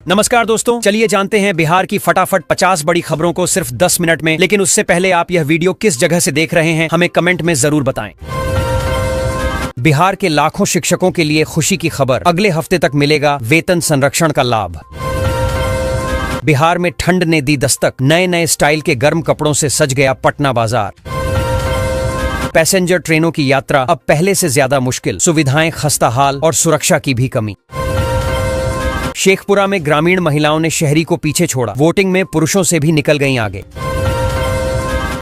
नमस्कार दोस्तों, चलिए जानते हैं बिहार की फटाफट 50 बड़ी खबरों को सिर्फ 10 मिनट में। लेकिन उससे पहले आप यह वीडियो किस जगह से देख रहे हैं हमें कमेंट में जरूर बताएं। बिहार के लाखों शिक्षकों के लिए खुशी की खबर, अगले हफ्ते तक मिलेगा वेतन संरक्षण का लाभ। बिहार में ठंड ने दी दस्तक, नए नए स्टाइल के गर्म कपड़ों से सज गया पटना बाजार। पैसेंजर ट्रेनों की यात्रा अब पहले से ज्यादा मुश्किल, सुविधाएं खस्ता हाल और सुरक्षा की भी कमी। शेखपुरा में ग्रामीण महिलाओं ने शहरी को पीछे छोड़ा, वोटिंग में पुरुषों से भी निकल गईं आगे।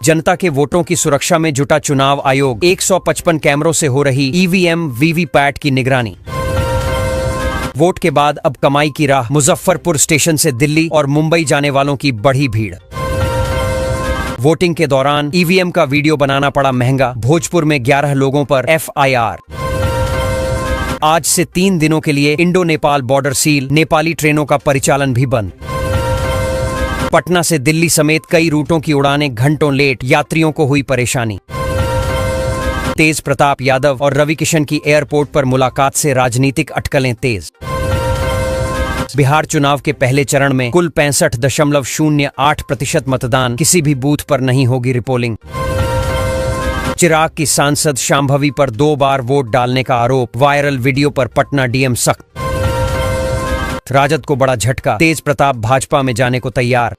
जनता के वोटों की सुरक्षा में जुटा चुनाव आयोग, 155 कैमरों से हो रही ईवीएम वीवीपैट की निगरानी। वोट के बाद अब कमाई की राह, मुजफ्फरपुर स्टेशन से दिल्ली और मुंबई जाने वालों की बढ़ी भीड़। वोटिंग के दौरान ईवीएम का वीडियो बनाना पड़ा महंगा, भोजपुर में 11 लोगों पर एफआईआर। आज से 3 दिनों के लिए Indo Nepal border seal, Nepali ट्रेनों का परिचालन भी बंद। पटना से दिल्ली समेत कई रूटों की उड़ानें घंटों लेट, यात्रियों को हुई परेशानी। तेज प्रताप यादव और रवि किशन की एयरपोर्ट पर मुलाकात से राजनीतिक अटकलें तेज। बिहार चुनाव के पहले चरण में कुल 65.08% मतदान, किसी भी बूथ पर नहीं होगी रिपोलिंग। चिराग की सांसद शांभवी पर 2 बार वोट डालने का आरोप, वायरल वीडियो पर पटना डीएम सख्त। राजद को बड़ा झटका, तेज प्रताप भाजपा में जाने को तैयार।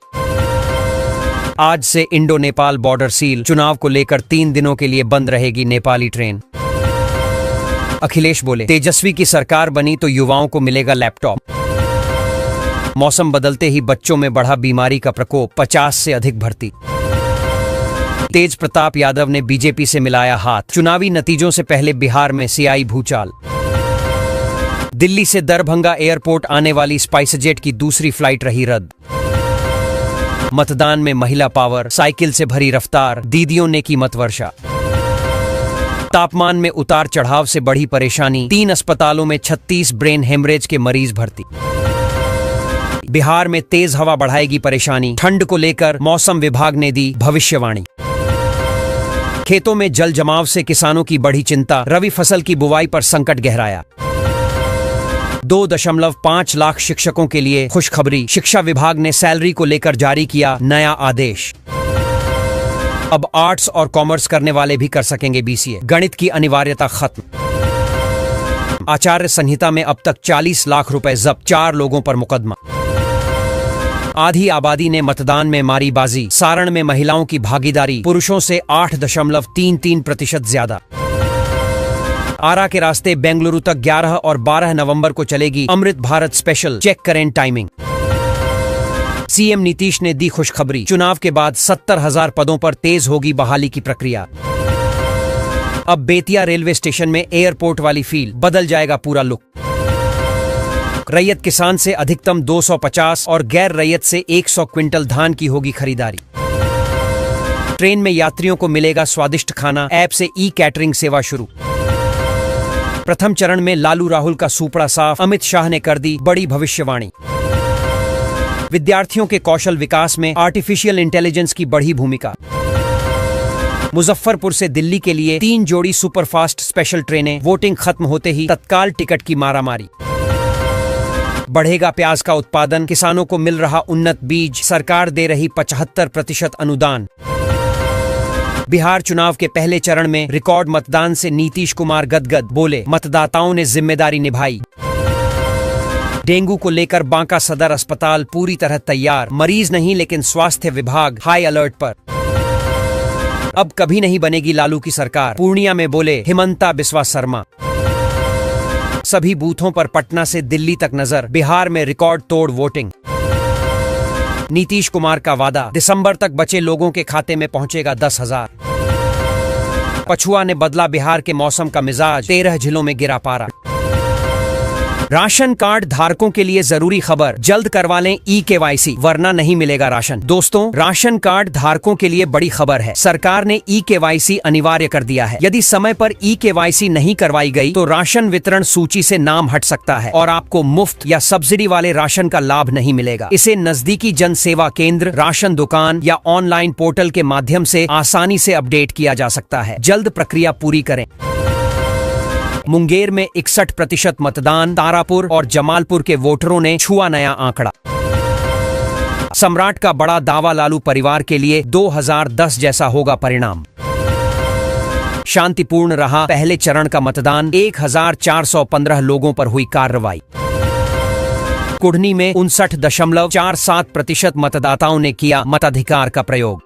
आज से इंडो नेपाल बॉर्डर सील, चुनाव को लेकर 3 दिनों के लिए बंद रहेगी नेपाली ट्रेन। अखिलेश बोले, तेजस्वी की सरकार बनी तो युवाओं को मिलेगा लैपटॉप। मौसम बदलते ही बच्चों में बढ़ा बीमारी का प्रकोप, 50 से अधिक भर्ती। तेज प्रताप यादव ने बीजेपी से मिलाया हाथ, चुनावी नतीजों से पहले बिहार में सियाई भूचाल। दिल्ली से दरभंगा एयरपोर्ट आने वाली स्पाइसजेट की दूसरी फ्लाइट रही रद्द। मतदान में महिला पावर, साइकिल से भरी रफ्तार, दीदियों ने की मतवर्षा। तापमान में उतार चढ़ाव से बढ़ी परेशानी, 3 अस्पतालों में 36 ब्रेन हेमरेज के मरीज भर्ती। बिहार में तेज हवा बढ़ाएगी परेशानी, ठंड को लेकर मौसम विभाग ने दी भविष्यवाणी। खेतों में जल जमाव से किसानों की बढ़ी चिंता, रबी फसल की बुवाई पर संकट गहराया। 2.5 लाख शिक्षकों के लिए खुशखबरी, शिक्षा विभाग ने सैलरी को लेकर जारी किया नया आदेश। अब आर्ट्स और कॉमर्स करने वाले भी कर सकेंगे बीसीए, गणित की अनिवार्यता खत्म। आचार्य संहिता में अब तक 40 लाख रुपए जब्त, 4 लोगों पर मुकदमा। आधी आबादी ने मतदान में मारी बाजी, सारण में महिलाओं की भागीदारी पुरुषों से 8.33% ज्यादा। आरा के रास्ते बेंगलुरु तक 11 और 12 नवंबर को चलेगी अमृत भारत स्पेशल, चेक करें टाइमिंग। सीएम नीतीश ने दी खुशखबरी, चुनाव के बाद 70,000 पदों पर तेज होगी बहाली की प्रक्रिया। अब बेतिया रेलवे स्टेशन में एयरपोर्ट वाली फील, बदल जाएगा पूरा लुक। रैयत किसान से अधिकतम 250 और गैर रैयत से 100 क्विंटल धान की होगी खरीदारी। ट्रेन में यात्रियों को मिलेगा स्वादिष्ट खाना, ऐप से ई कैटरिंग सेवा शुरू। प्रथम चरण में लालू राहुल का सूपड़ा साफ, अमित शाह ने कर दी बड़ी भविष्यवाणी। विद्यार्थियों के कौशल विकास में आर्टिफिशियल इंटेलिजेंस की बढ़ी भूमिका। मुजफ्फरपुर से दिल्ली के लिए 3 जोड़ी सुपरफास्ट स्पेशल ट्रेनें, वोटिंग खत्म होते ही तत्काल टिकट की मारामारी। बढ़ेगा प्याज का उत्पादन, किसानों को मिल रहा उन्नत बीज, सरकार दे रही 75% अनुदान। बिहार चुनाव के पहले चरण में रिकॉर्ड मतदान से नीतीश कुमार गदगद, बोले मतदाताओं ने जिम्मेदारी निभाई। डेंगू को लेकर बांका सदर अस्पताल पूरी तरह तैयार, मरीज नहीं लेकिन स्वास्थ्य विभाग हाई अलर्ट पर। अब कभी नहीं बनेगी लालू की सरकार, पूर्णिया में बोले हिमंता बिस्वा शर्मा। सभी बूथों पर पटना से दिल्ली तक नजर, बिहार में रिकॉर्ड तोड़ वोटिंग। नीतीश कुमार का वादा, दिसंबर तक बचे लोगों के खाते में पहुंचेगा 10,000। पछुआ ने बदला बिहार के मौसम का मिजाज, 13 जिलों में गिरा पारा। राशन कार्ड धारकों के लिए जरूरी खबर, जल्द करवा लें ई-केवाईसी वरना नहीं मिलेगा राशन। दोस्तों, राशन कार्ड धारकों के लिए बड़ी खबर है, सरकार ने ई-केवाईसी अनिवार्य कर दिया है। यदि समय पर ई-केवाईसी नहीं करवाई गई तो राशन वितरण सूची से नाम हट सकता है और आपको मुफ्त या सब्सिडी वाले राशन का लाभ नहीं मिलेगा। इसे नजदीकी जन सेवा केंद्र, राशन दुकान या ऑनलाइन पोर्टल के माध्यम से आसानी से अपडेट किया जा सकता है। जल्द प्रक्रिया पूरी करें। मुंगेर में 61% मतदान, तारापुर और जमालपुर के वोटरों ने छुआ नया आंकड़ा। सम्राट का बड़ा दावा, लालू परिवार के लिए 2010 जैसा होगा परिणाम। शांतिपूर्ण रहा पहले चरण का मतदान, 1415 लोगों पर हुई कार्रवाई। कुढ़नी में 59.47% मतदाताओं ने किया मताधिकार का प्रयोग।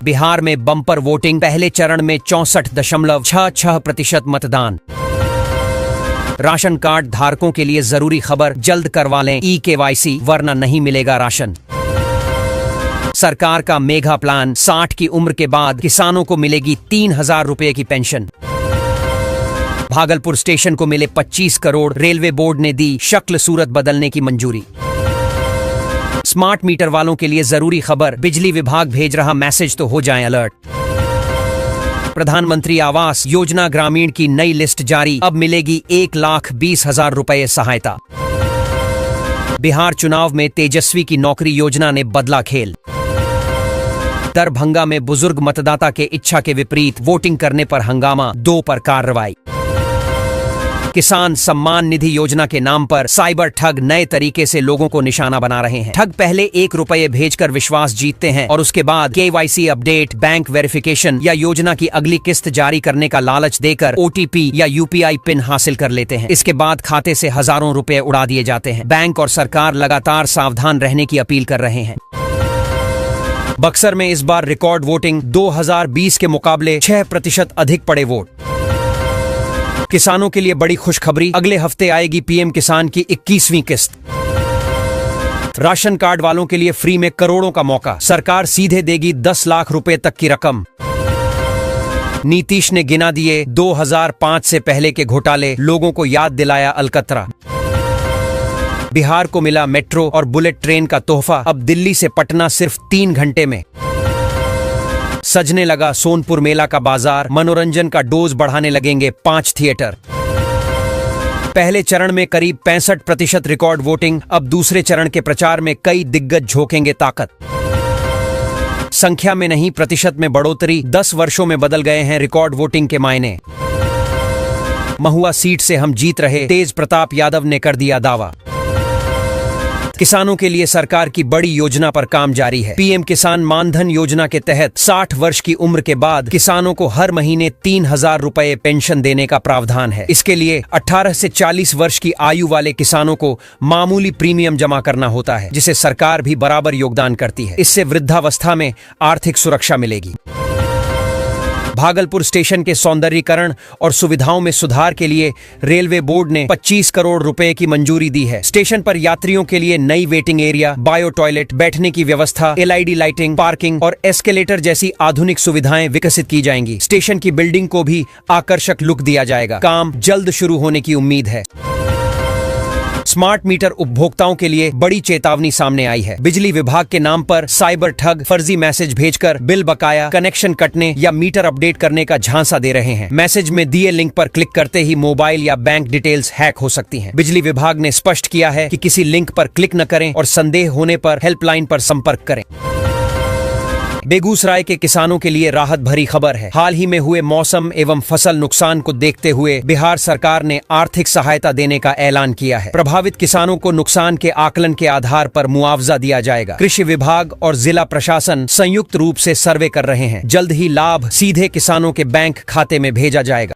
बिहार में बम्पर वोटिंग, पहले चरण में 64.66% मतदान। राशन कार्ड धारकों के लिए जरूरी खबर, जल्द करवा लें ई-केवाईसी वरना नहीं मिलेगा राशन। सरकार का मेगा प्लान, 60 की उम्र के बाद किसानों को मिलेगी 3000 रुपए की पेंशन। भागलपुर स्टेशन को मिले 25 करोड़, रेलवे बोर्ड ने दी शक्ल सूरत बदलने की मंजूरी। स्मार्ट मीटर वालों के लिए जरूरी खबर, बिजली विभाग भेज रहा मैसेज तो हो जाएं अलर्ट। प्रधानमंत्री आवास योजना ग्रामीण की नई लिस्ट जारी, अब मिलेगी 1,20,000 रुपए सहायता। बिहार चुनाव में तेजस्वी की नौकरी योजना ने बदला खेल। दरभंगा में बुजुर्ग मतदाता के इच्छा के विपरीत वोटिंग करने पर हंगामा, 2 पर कार्रवाई। किसान सम्मान निधि योजना के नाम पर साइबर ठग नए तरीके से लोगों को निशाना बना रहे हैं। ठग पहले 1 रुपये भेजकर विश्वास जीतते हैं और उसके बाद केवाईसी अपडेट, बैंक वेरिफिकेशन या योजना की अगली किस्त जारी करने का लालच देकर ओटीपी या यूपीआई पिन हासिल कर लेते हैं। इसके बाद खाते से हजारों रुपए उड़ा दिए जाते हैं। बैंक और सरकार लगातार सावधान रहने की अपील कर रहे हैं। बक्सर में इस बार रिकॉर्ड वोटिंग, 2020 के मुकाबले 6% अधिक पड़े वोट। किसानों के लिए बड़ी खुशखबरी, अगले हफ्ते आएगी पीएम किसान की 21वीं किस्त। राशन कार्ड वालों के लिए फ्री में करोड़ों का मौका, सरकार सीधे देगी 10 लाख रुपए तक की रकम। नीतीश ने गिना दिए 2005 से पहले के घोटाले, लोगों को याद दिलाया अलकतरा। बिहार को मिला मेट्रो और बुलेट ट्रेन का तोहफा, अब दिल्ली से पटना सिर्फ 3 घंटे में। सजने लगा सोनपुर मेला का बाजार, मनोरंजन का डोज बढ़ाने लगेंगे 5 थिएटर। पहले चरण में करीब 65% रिकॉर्ड वोटिंग, अब दूसरे चरण के प्रचार में कई दिग्गज झोंकेंगे ताकत। संख्या में नहीं प्रतिशत में बढ़ोतरी, 10 वर्षों में बदल गए हैं रिकॉर्ड वोटिंग के मायने। महुआ सीट से हम जीत रहे, तेज प्रताप यादव ने कर दिया दावा। किसानों के लिए सरकार की बड़ी योजना पर काम जारी है। पीएम किसान मानधन योजना के तहत 60 वर्ष की उम्र के बाद किसानों को हर महीने 3000 रुपए पेंशन देने का प्रावधान है। इसके लिए 18 से 40 वर्ष की आयु वाले किसानों को मामूली प्रीमियम जमा करना होता है, जिसे सरकार भी बराबर योगदान करती है। इससे वृद्धावस्था में आर्थिक सुरक्षा मिलेगी। भागलपुर स्टेशन के सौंदर्यीकरण और सुविधाओं में सुधार के लिए रेलवे बोर्ड ने 25 करोड़ रुपए की मंजूरी दी है। स्टेशन पर यात्रियों के लिए नई वेटिंग एरिया, बायो टॉयलेट, बैठने की व्यवस्था, एलईडी लाइटिंग, पार्किंग और एस्केलेटर जैसी आधुनिक सुविधाएं विकसित की जाएंगी। स्टेशन की बिल्डिंग को भी आकर्षक लुक दिया जाएगा। काम जल्द शुरू होने की उम्मीद है। स्मार्ट मीटर उपभोक्ताओं के लिए बड़ी चेतावनी सामने आई है। बिजली विभाग के नाम पर साइबर ठग फर्जी मैसेज भेजकर बिल बकाया, कनेक्शन कटने या मीटर अपडेट करने का झांसा दे रहे हैं। मैसेज में दिए लिंक पर क्लिक करते ही मोबाइल या बैंक डिटेल्स हैक हो सकती हैं। बिजली विभाग ने स्पष्ट किया है कि किसी लिंक पर क्लिक न करें और संदेह होने पर हेल्पलाइन पर संपर्क करें। बेगूसराय के किसानों के लिए राहत भरी खबर है। हाल ही में हुए मौसम एवं फसल नुकसान को देखते हुए बिहार सरकार ने आर्थिक सहायता देने का ऐलान किया है। प्रभावित किसानों को नुकसान के आकलन के आधार पर मुआवजा दिया जाएगा। कृषि विभाग और जिला प्रशासन संयुक्त रूप से सर्वे कर रहे हैं। जल्द ही लाभ सीधे किसानों के बैंक खाते में भेजा जाएगा।